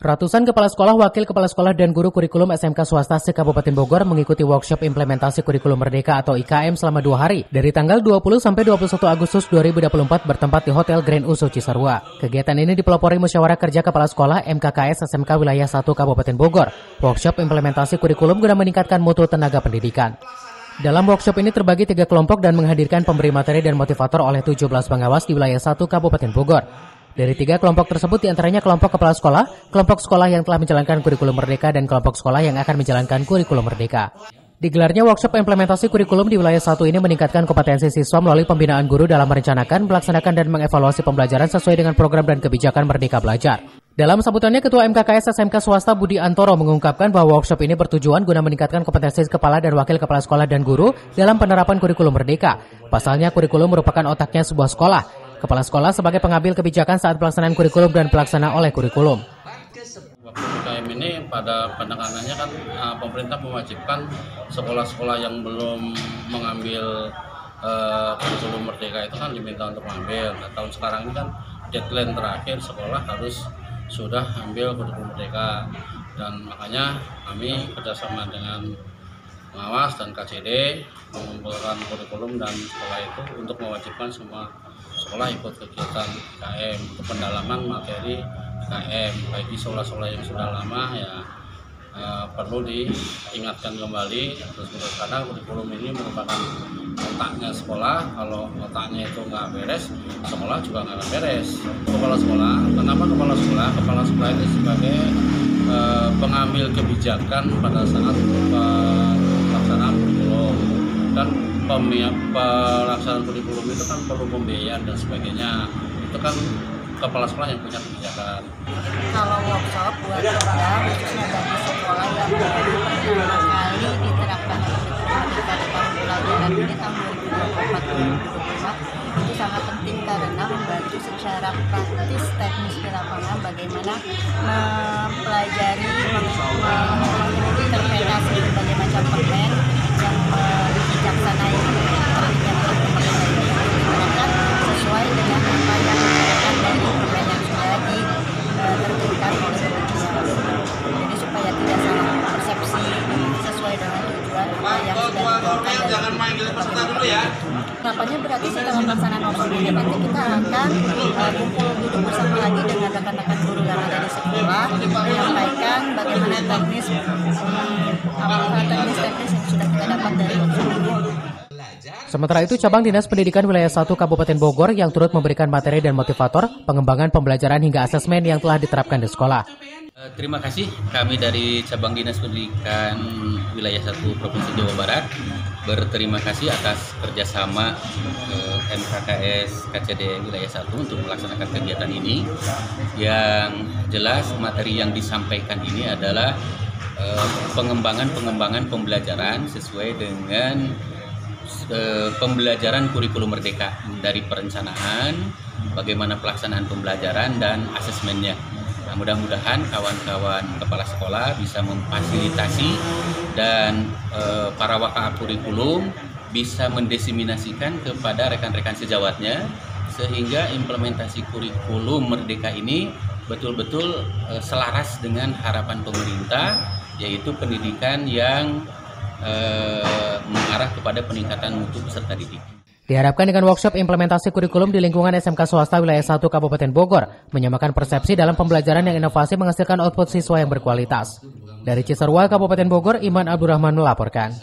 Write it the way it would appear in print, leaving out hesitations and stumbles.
Ratusan kepala sekolah, wakil kepala sekolah, dan guru kurikulum SMK swasta se-Kabupaten Bogor mengikuti workshop implementasi kurikulum Merdeka atau IKM selama 2 hari dari tanggal 20 sampai 21 Agustus 2024 bertempat di Hotel Grand Uso Cisarua. Kegiatan ini dipelopori Musyawarah Kerja Kepala Sekolah MKKS SMK Wilayah 1 Kabupaten Bogor. Workshop implementasi kurikulum guna meningkatkan mutu tenaga pendidikan. Dalam workshop ini terbagi 3 kelompok dan menghadirkan pemberi materi dan motivator oleh 17 pengawas di Wilayah 1 Kabupaten Bogor. Dari 3 kelompok tersebut diantaranya kelompok kepala sekolah, kelompok sekolah yang telah menjalankan kurikulum Merdeka, dan kelompok sekolah yang akan menjalankan kurikulum Merdeka. Digelarnya workshop implementasi kurikulum di Wilayah 1 ini meningkatkan kompetensi siswa melalui pembinaan guru dalam merencanakan, melaksanakan, dan mengevaluasi pembelajaran sesuai dengan program dan kebijakan Merdeka Belajar. Dalam sambutannya, Ketua MKKS SMK Swasta Budi Antoro mengungkapkan bahwa workshop ini bertujuan guna meningkatkan kompetensi kepala dan wakil kepala sekolah dan guru dalam penerapan kurikulum Merdeka. Pasalnya, kurikulum merupakan otaknya sebuah sekolah. Kepala sekolah sebagai pengambil kebijakan saat pelaksanaan kurikulum dan pelaksana oleh kurikulum. IKM ini pada penanganannya kan pemerintah mewajibkan sekolah-sekolah yang belum mengambil kurikulum Merdeka itu kan diminta untuk mengambil. Nah, tahun sekarang ini kan deadline terakhir sekolah harus sudah ambil kurikulum Merdeka, dan makanya kami kerjasama dengan pengawas dan KCD mengumpulkan kurikulum dan sekolah itu untuk mewajibkan semua sekolah ikut kegiatan IKM untuk pendalaman materi IKM. Bagi sekolah-sekolah yang sudah lama ya perlu diingatkan kembali, karena kurikulum ini merupakan otaknya sekolah. Kalau otaknya itu nggak beres, sekolah juga nggak akan beres. Kepala sekolah, kenapa kepala sekolah? Kepala sekolah itu sebagai pengambil kebijakan pada saat pelaksanaan kurikulum, dan pelaksanaan kurikulum itu kan perlu pembiayaan dan sebagainya. Itu kan kepala sekolah yang punya kebijakan. Kalau workshop buat sekolah, khususnya bagi sekolah yang baru pertama kali diterapkan kurikulum Merdeka di tahun pelajaran ini tahun 2024-2025, itu sangat penting karena membantu secara praktis teknis di lapangan bagaimana mempelajari, menginterpretasi berbagai macam permen yang dibijaksanai terbitnya oleh pemerintah ini digunakan sesuai dengan apa yang dikatakan dari permen yang sudah diterbitkan oleh pemerintah. Jadi supaya tidak salah persepsi, sesuai dengan tujuan apa yang sudah dikeluarkan dari harapannya berarti setelah pelaksanaan workshop ini nanti kita akan kumpul duduk bersama lagi dengan rekan-rekan guru yang ada di sekolah, menyampaikan bagaimana teknis yang sudah kita dapat dari workshop ini. Sementara itu, Cabang Dinas Pendidikan Wilayah 1 Kabupaten Bogor yang turut memberikan materi dan motivator, pengembangan pembelajaran hingga asesmen yang telah diterapkan di sekolah. Terima kasih, kami dari Cabang Dinas Pendidikan Wilayah 1 Provinsi Jawa Barat berterima kasih atas kerjasama MKKS KCD Wilayah 1 untuk melaksanakan kegiatan ini. Yang jelas materi yang disampaikan ini adalah pengembangan pembelajaran sesuai dengan pembelajaran kurikulum Merdeka, dari perencanaan, bagaimana pelaksanaan pembelajaran dan asesmennya. Nah, mudah-mudahan kawan-kawan kepala sekolah bisa memfasilitasi dan para waka kurikulum bisa mendesiminasikan kepada rekan-rekan sejawatnya sehingga implementasi kurikulum Merdeka ini betul-betul selaras dengan harapan pemerintah, yaitu pendidikan yang mengarah kepada peningkatan mutu peserta didik. Diharapkan dengan workshop implementasi kurikulum di lingkungan SMK Swasta Wilayah 1 Kabupaten Bogor menyamakan persepsi dalam pembelajaran yang inovasi menghasilkan output siswa yang berkualitas. Dari Cisarua, Kabupaten Bogor, Iman Abdurrahman melaporkan.